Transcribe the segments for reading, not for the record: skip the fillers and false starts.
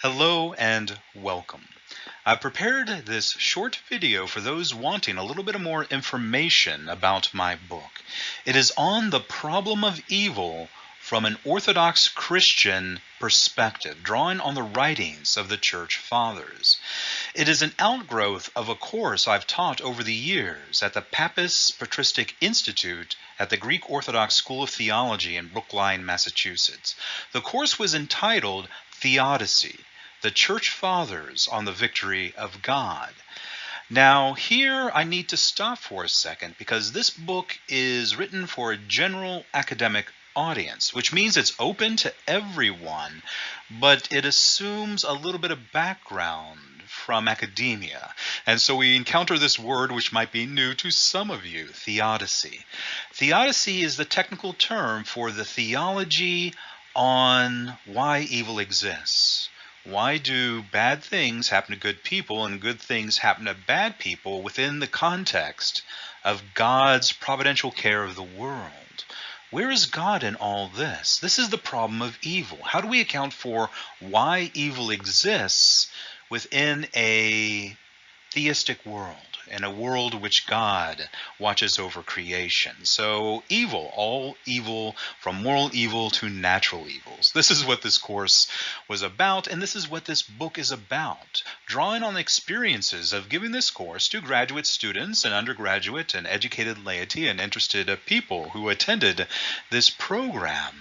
Hello and welcome. I've prepared this short video for those wanting a little bit more information about my book. It is on the problem of evil from an Orthodox Christian perspective, drawing on the writings of the Church Fathers. It is an outgrowth of a course I've taught over the years at the Pappas Patristic Institute at the Greek Orthodox School of Theology in Brookline, Massachusetts. The course was entitled Theodicy, the Church Fathers on the Victory of God. Now, here I need to stop for a second because this book is written for a general academic audience, which means it's open to everyone, but it assumes a little bit of background from academia. And so we encounter this word which might be new to some of you, theodicy. Theodicy is the technical term for the theology on why evil exists. Why do bad things happen to good people and good things happen to bad people within the context of God's providential care of the world? Where is God in all this? This is the problem of evil. How do we account for why evil exists within a theistic world, in a world which God watches over creation? So evil, all evil, from moral evil to natural evils. This is what this course was about, and this is what this book is about. Drawing on the experiences of giving this course to graduate students and undergraduate and educated laity and interested people who attended this program.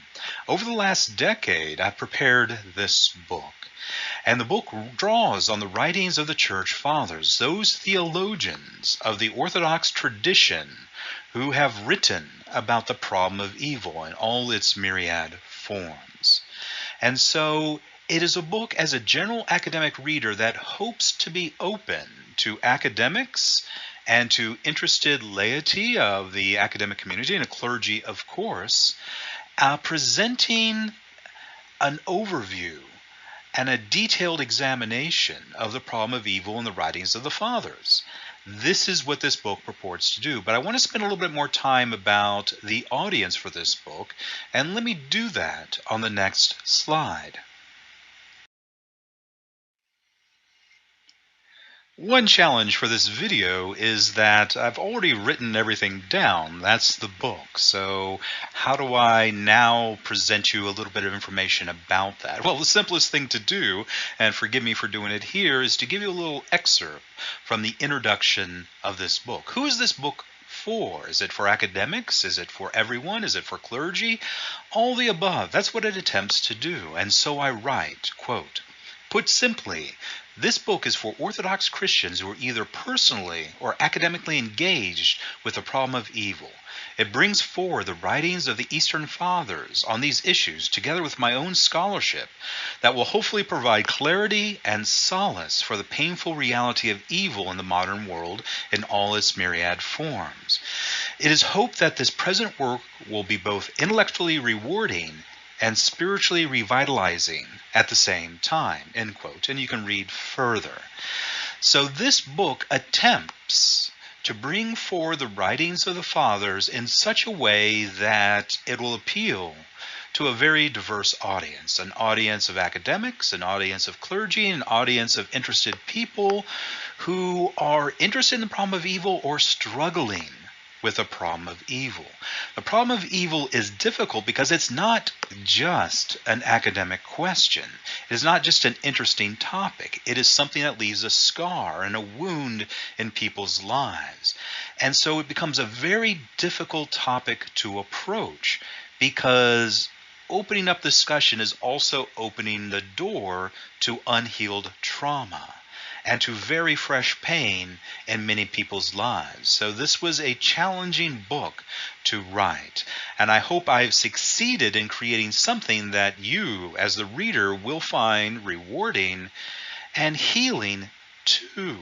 Over the last decade, I've prepared this book. And the book draws on the writings of the Church Fathers, those theologians of the Orthodox tradition who have written about the problem of evil in all its myriad forms. And so it is a book as a general academic reader that hopes to be open to academics and to interested laity of the academic community and a clergy, of course, presenting an overview and a detailed examination of the problem of evil in the writings of the Fathers. This is what this book purports to do. But I want to spend a little bit more time about the audience for this book, and let me do that on the next slide. One challenge for this video is that I've already written everything down. That's the book. So how do I now present you a little bit of information about that? Well, the simplest thing to do, and forgive me for doing it here, is to give you a little excerpt from the introduction of this book. Who is this book for? Is it for academics? Is it for everyone? Is it for clergy? All the above. That's what it attempts to do. And so I write, quote, "Put simply, this book is for Orthodox Christians who are either personally or academically engaged with the problem of evil. It brings forward the writings of the Eastern Fathers on these issues, together with my own scholarship, that will hopefully provide clarity and solace for the painful reality of evil in the modern world in all its myriad forms. It is hoped that this present work will be both intellectually rewarding and spiritually revitalizing at the same time," end quote. And you can read further. So this book attempts to bring forward the writings of the Fathers in such a way that it will appeal to a very diverse audience, an audience of academics, an audience of clergy, an audience of interested people who are interested in the problem of evil or struggling with the problem of evil. The problem of evil is difficult because it's not just an academic question. It is not just an interesting topic. It is something that leaves a scar and a wound in people's lives. And so it becomes a very difficult topic to approach because opening up discussion is also opening the door to unhealed trauma and to very fresh pain in many people's lives. So this was a challenging book to write, and I hope I've succeeded in creating something that you, as the reader, will find rewarding and healing too,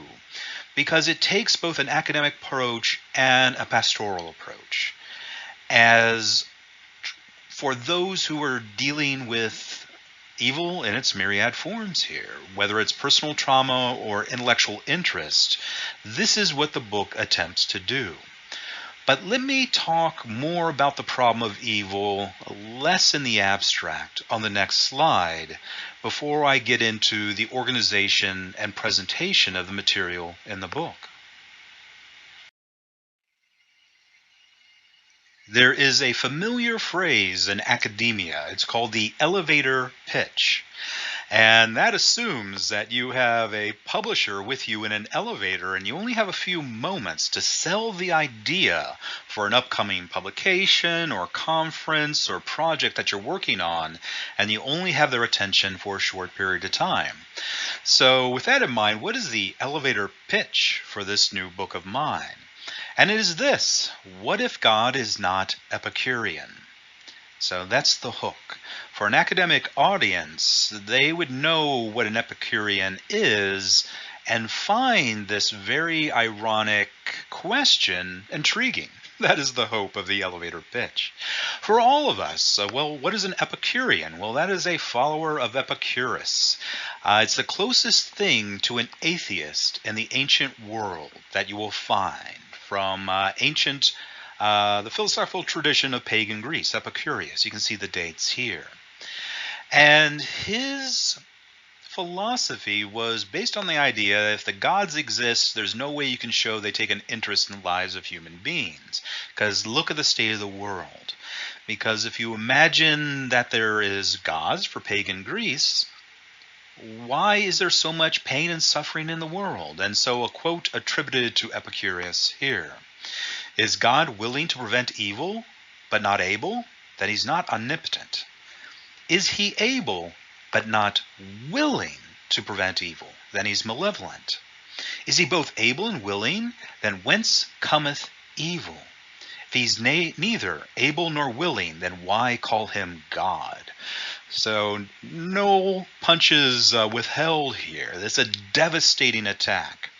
because it takes both an academic approach and a pastoral approach. As for those who are dealing with evil in its myriad forms here, whether it's personal trauma or intellectual interest, this is what the book attempts to do. But let me talk more about the problem of evil, less in the abstract, on the next slide, before I get into the organization and presentation of the material in the book. There is a familiar phrase in academia. It's called the elevator pitch. And that assumes that you have a publisher with you in an elevator and you only have a few moments to sell the idea for an upcoming publication or conference or project that you're working on, and you only have their attention for a short period of time. So with that in mind, what is the elevator pitch for this new book of mine? And it is this: what if God is not Epicurean? So that's the hook. For an academic audience, they would know what an Epicurean is and find this very ironic question intriguing. That is the hope of the elevator pitch. For all of us, well, what is an Epicurean? Well, that is a follower of Epicurus. It's the closest thing to an atheist in the ancient world that you will find from the philosophical tradition of pagan Greece, Epicurus. You can see the dates here. And his philosophy was based on the idea that if the gods exist, there's no way you can show they take an interest in the lives of human beings. Because look at the state of the world. Because if you imagine that there is gods for pagan Greece, why is there so much pain and suffering in the world? And so a quote attributed to Epicurus here. Is God willing to prevent evil, but not able? Then he's not omnipotent. Is he able, but not willing to prevent evil? Then he's malevolent. Is he both able and willing? Then whence cometh evil? If he's neither able nor willing, then why call him God? So no punches withheld here. It's a devastating attack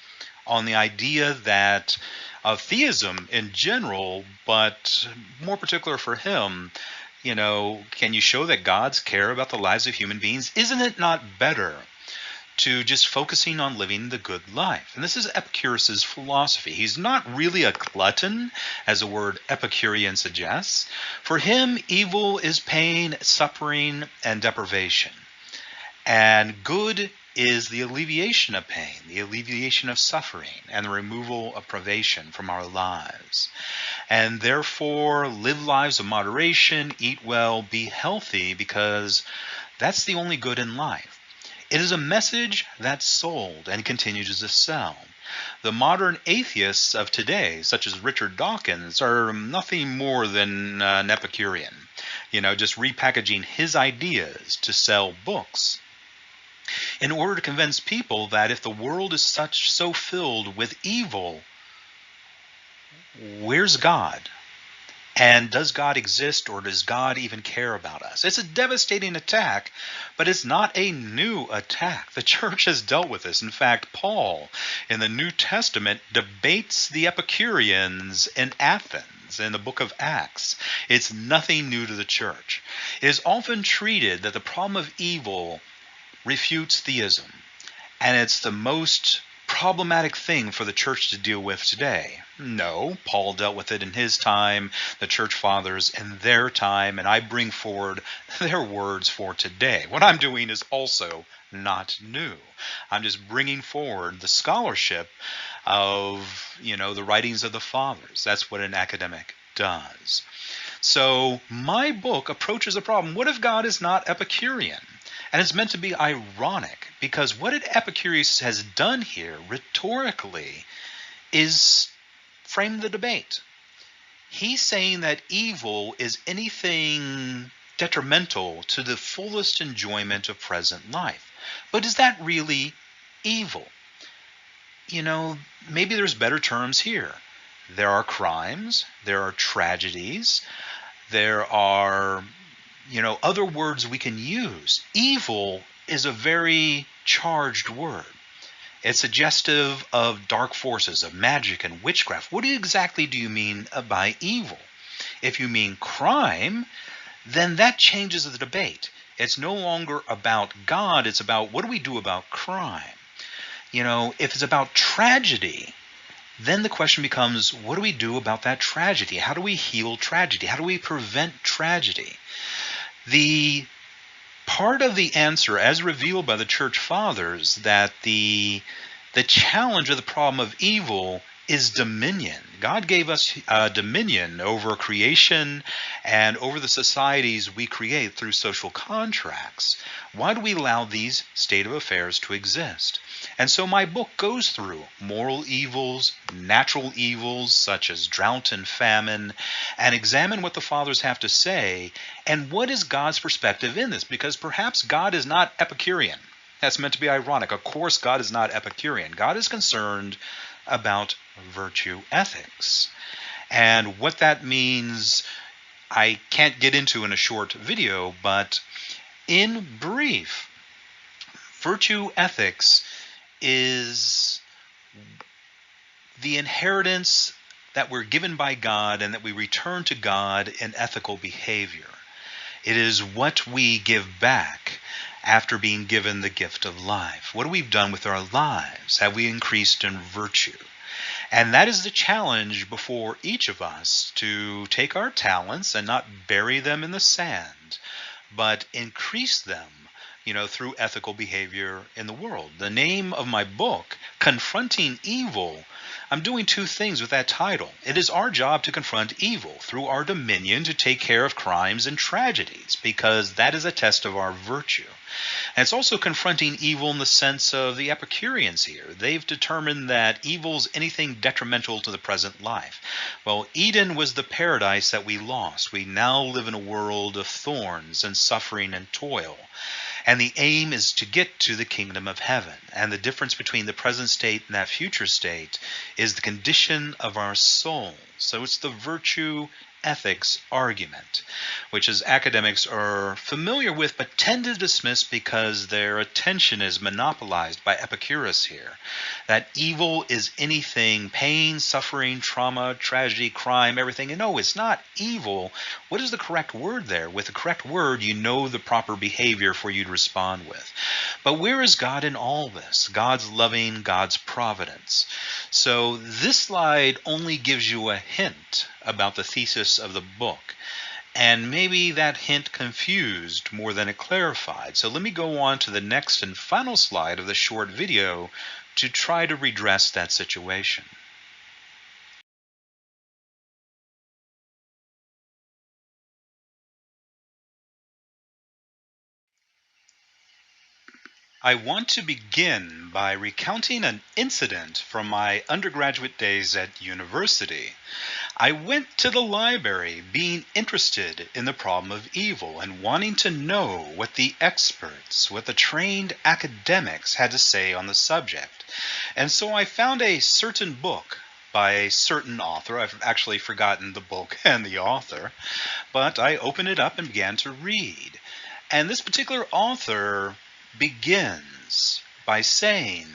on the idea that of theism in general, but more particular for him, can you show that gods care about the lives of human beings? Isn't it not better to just focusing on living the good life? And this is Epicurus's philosophy. He's not really a glutton, as the word Epicurean suggests. For him, evil is pain, suffering, and deprivation. And good is the alleviation of pain, the alleviation of suffering, and the removal of privation from our lives. And therefore, live lives of moderation, eat well, be healthy, because that's the only good in life. It is a message that's sold and continues to sell. The modern atheists of today, such as Richard Dawkins, are nothing more than an Epicurean, just repackaging his ideas to sell books, in order to convince people that if the world is so filled with evil, where's God? And does God exist, or does God even care about us? It's a devastating attack, but it's not a new attack. The church has dealt with this. In fact, Paul in the New Testament debates the Epicureans in Athens in the book of Acts. It's nothing new to the church. It is often treated that the problem of evil refutes theism, and it's the most problematic thing for the church to deal with today. No, Paul dealt with it in his time, the church fathers in their time, and I bring forward their words for today. What I'm doing is also not new. I'm just bringing forward the scholarship of, the writings of the fathers. That's what an academic does. So my book approaches the problem, what if God is not Epicurean? And it's meant to be ironic, because what Epicurus has done here rhetorically is frame the debate. He's saying that evil is anything detrimental to the fullest enjoyment of present life. But is that really evil? Maybe there's better terms here. There are crimes, there are tragedies, there are other words we can use. Evil is a very charged word. It's suggestive of dark forces, of magic and witchcraft. What exactly do you mean by evil? If you mean crime, then that changes the debate. It's no longer about God, it's about what do we do about crime? If it's about tragedy, then the question becomes, what do we do about that tragedy? How do we heal tragedy? How do we prevent tragedy? The part of the answer, as revealed by the Church Fathers, that the challenge of the problem of evil is dominion. God gave us dominion over creation and over the societies we create through social contracts. Why do we allow these state of affairs to exist? And so my book goes through moral evils, natural evils such as drought and famine, and examine what the fathers have to say and what is God's perspective in this, because perhaps God is not Epicurean. That's meant to be ironic. Of course, God is not Epicurean. God is concerned about virtue ethics. And what that means, I can't get into in a short video, but in brief, virtue ethics is the inheritance that we're given by God and that we return to God in ethical behavior. It is what we give back after being given the gift of life. What have we done with our lives? Have we increased in virtue? And that is the challenge before each of us, to take our talents and not bury them in the sand, but increase them, through ethical behavior in the world. The name of my book, Confronting Evil, I'm doing two things with that title. It is our job to confront evil through our dominion, to take care of crimes and tragedies, because that is a test of our virtue. And it's also confronting evil in the sense of the Epicureans here. They've determined that evil's anything detrimental to the present life. Well, Eden was the paradise that we lost. We now live in a world of thorns and suffering and toil. And the aim is to get to the kingdom of heaven. And the difference between the present state and that future state is the condition of our soul. So it's the virtue ethics argument, which as academics are familiar with but tend to dismiss because their attention is monopolized by Epicurus here. That evil is anything, pain, suffering, trauma, tragedy, crime, everything. And no, it's not evil. What is the correct word there? With the correct word, you know the proper behavior for you to respond with. But where is God in all this? God's loving, God's providence. So this slide only gives you a hint about the thesis of the book. And maybe that hint confused more than it clarified. So let me go on to the next and final slide of the short video to try to redress that situation. I want to begin by recounting an incident from my undergraduate days at university. I went to the library being interested in the problem of evil and wanting to know what the experts, what the trained academics had to say on the subject. And so I found a certain book by a certain author. I've actually forgotten the book and the author, but I opened it up and began to read. And this particular author begins by saying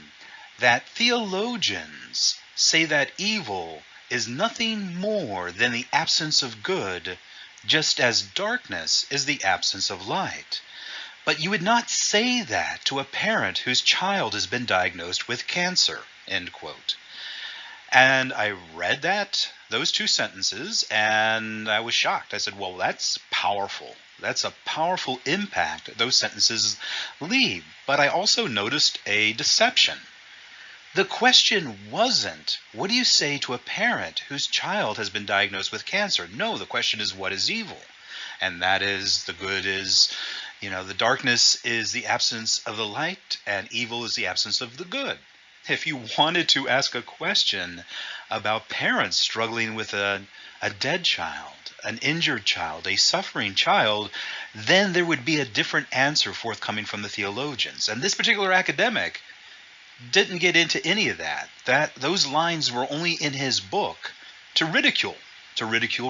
that theologians say that evil is nothing more than the absence of good, just as darkness is the absence of light. But you would not say that to a parent whose child has been diagnosed with cancer, end quote. And I read those two sentences, and I was shocked. I said, well, that's powerful. That's a powerful impact those sentences leave. But I also noticed a deception. The question wasn't, what do you say to a parent whose child has been diagnosed with cancer? No, the question is, what is evil? And that is, the good is, the darkness is the absence of the light, and evil is the absence of the good. If you wanted to ask a question about parents struggling with a dead child, an injured child, a suffering child, then there would be a different answer forthcoming from the theologians. And this particular academic didn't get into any of that. Those lines were only in his book to ridicule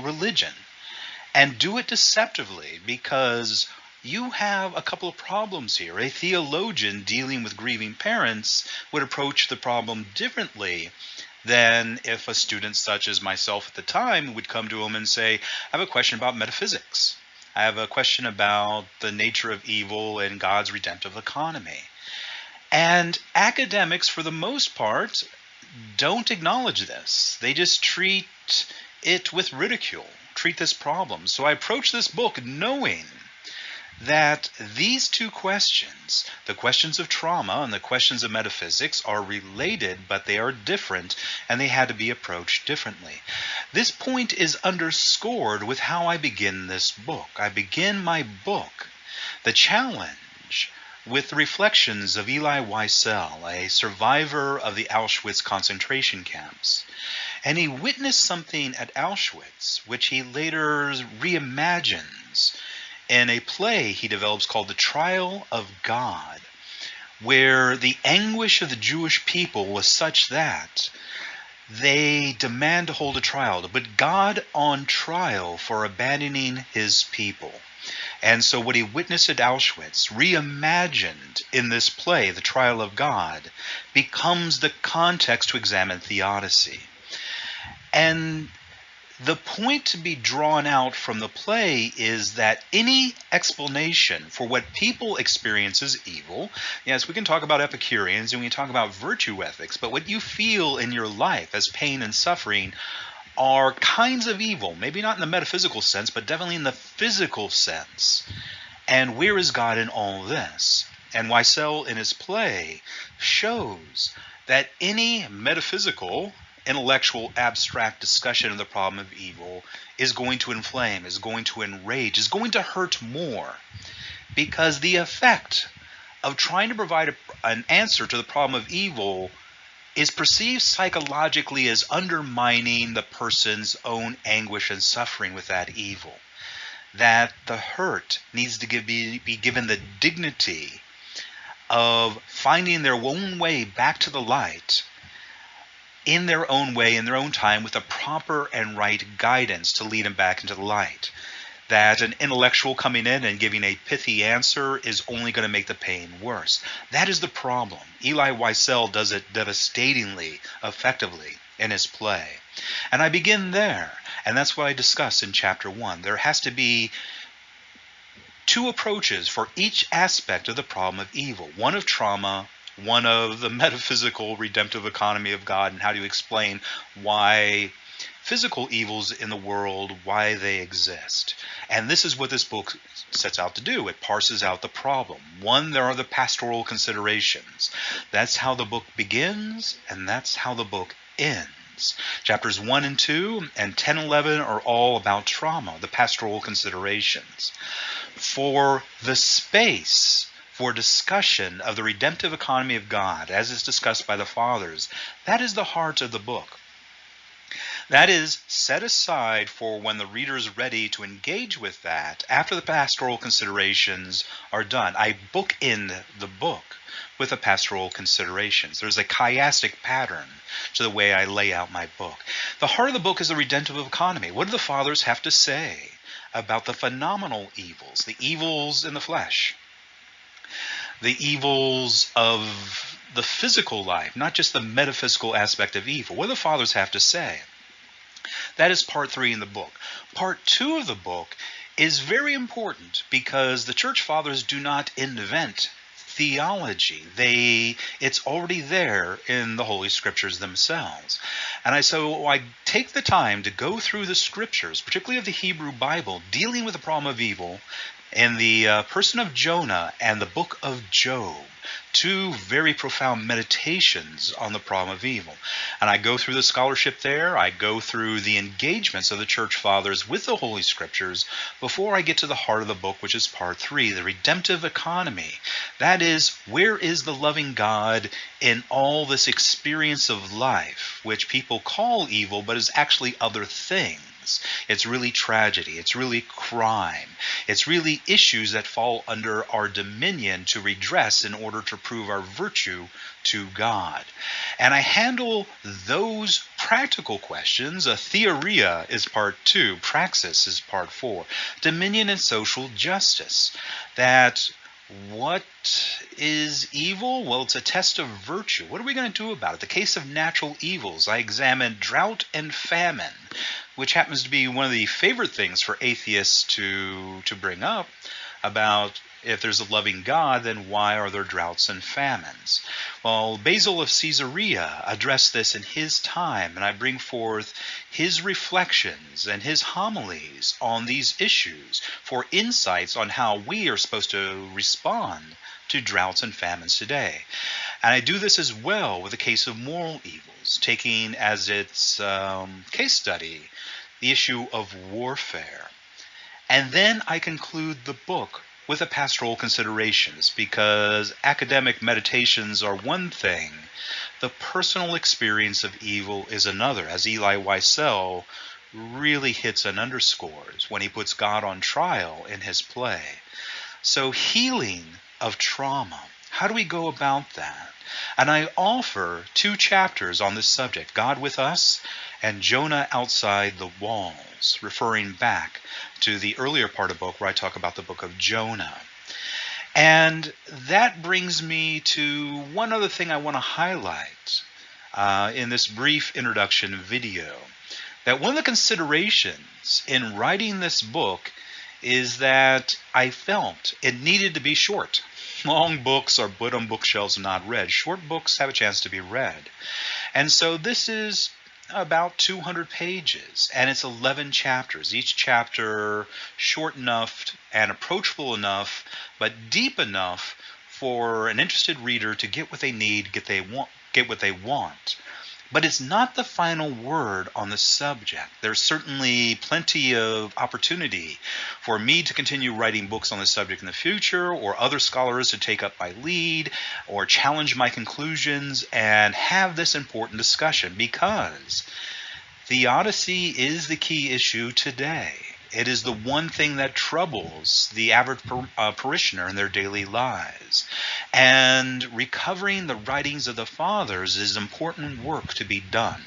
religion, and do it deceptively, because you have a couple of problems here. A theologian dealing with grieving parents would approach the problem differently than if a student such as myself at the time would come to him and say, I have a question about metaphysics. I have a question about the nature of evil and God's redemptive economy. And academics, for the most part, don't acknowledge this. They just treat it with ridicule, treat this problem. So I approach this book knowing that these two questions, the questions of trauma and the questions of metaphysics, are related, but they are different, and they had to be approached differently. This point is underscored with how I begin this book. I begin my book, The Challenge, with the reflections of Elie Wiesel, a survivor of the Auschwitz concentration camps. And he witnessed something at Auschwitz, which he later reimagines in a play he develops called The Trial of God, where the anguish of the Jewish people was such that they demand to hold a trial, to put God on trial for abandoning his people. And so what he witnessed at Auschwitz, reimagined in this play, The Trial of God, becomes the context to examine Theodicy. And the point to be drawn out from the play is that any explanation for what people experience as evil, yes, we can talk about Epicureans and we can talk about virtue ethics, but what you feel in your life as pain and suffering are kinds of evil, maybe not in the metaphysical sense, but definitely in the physical sense. And where is God in all this? And Wiesel in his play shows that any metaphysical, intellectual, abstract discussion of the problem of evil is going to inflame, is going to enrage, is going to hurt more, because the effect of trying to provide an answer to the problem of evil is perceived psychologically as undermining the person's own anguish and suffering with that evil. That the hurt needs to be given the dignity of finding their own way back to the light, in their own way, in their own time, with a proper and right guidance to lead them back into the light. That an intellectual coming in and giving a pithy answer is only going to make the pain worse. That is the problem. Elie Wiesel does it devastatingly, effectively in his play. And I begin there, and that's what I discuss in chapter 1. There has to be two approaches for each aspect of the problem of evil. One of trauma, one of the metaphysical redemptive economy of God, and how do you explain why physical evils in the world, why they exist. And this is what this book sets out to do. It parses out the problem. One, there are the pastoral considerations. That's how the book begins, and that's how the book ends. Chapters 1 and 2 and 10 and 11 are all about trauma, the pastoral considerations. For the space for discussion of the redemptive economy of God, as is discussed by the Fathers, that is the heart of the book. That is set aside for when the reader is ready to engage with that after the pastoral considerations are done. I bookend the book with the pastoral considerations. There's a chiastic pattern to the way I lay out my book. The heart of the book is the redemptive economy. What do the Fathers have to say about the phenomenal evils, the evils in the flesh, the evils of the physical life, not just the metaphysical aspect of evil? What do the Fathers have to say? That is part 3 in the book. Part 2 of the book is very important because the Church Fathers do not invent theology. It's already there in the Holy Scriptures themselves. And so I take the time to go through the Scriptures, particularly of the Hebrew Bible, dealing with the problem of evil in the person of Jonah and the book of Job. Two very profound meditations on the problem of evil. And I go through the scholarship there. I go through the engagements of the Church Fathers with the Holy Scriptures before I get to the heart of the book, which is part 3, the redemptive economy. That is, where is the loving God in all this experience of life, which people call evil, but is actually other things? It's really tragedy. It's really crime. It's really issues that fall under our dominion to redress in order to prove our virtue to God. And I handle those practical questions. Theoria is part 2. Praxis is part 4. Dominion and social justice. That what is evil? Well, it's a test of virtue. What are we going to do about it? The case of natural evils. I examined drought and famine, which happens to be one of the favorite things for atheists to bring up about If there's a loving God, then why are there droughts and famines? Well, Basil of Caesarea addressed this in his time, and I bring forth his reflections and his homilies on these issues for insights on how we are supposed to respond to droughts and famines today. And I do this as well with the case of moral evils, taking as its case study the issue of warfare. And then I conclude the book with the pastoral considerations, because academic meditations are one thing, the personal experience of evil is another, as Eli Wiesel really hits and underscores when he puts God on trial in his play. So healing of trauma, how do we go about that? And I offer 2 chapters on this subject, God with Us and Jonah Outside the Walls, referring back to the earlier part of the book where I talk about the book of Jonah. And that brings me to one other thing I want to highlight in this brief introduction video. That one of the considerations in writing this book is that I felt it needed to be short. Long books are put on bookshelves and not read. Short books have a chance to be read. And so this is about 200 pages, and it's 11 chapters. Each chapter short enough and approachable enough, but deep enough for an interested reader to get what they need, get what they want. But it's not the final word on the subject. There's certainly plenty of opportunity for me to continue writing books on this subject in the future, or other scholars to take up my lead, or challenge my conclusions and have this important discussion, because theodicy is the key issue today. It is the one thing that troubles the average parishioner in their daily lives. And recovering the writings of the fathers is important work to be done.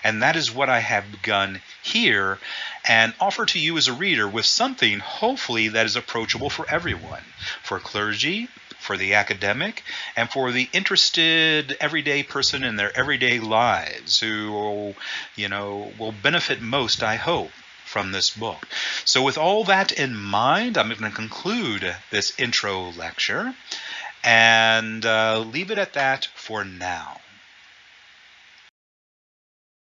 And that is what I have begun here and offer to you as a reader with something hopefully that is approachable for everyone, for clergy, for the academic, and for the interested everyday person in their everyday lives who, will benefit most, I hope, from this book. So with all that in mind, I'm going to conclude this intro lecture and leave it at that for now.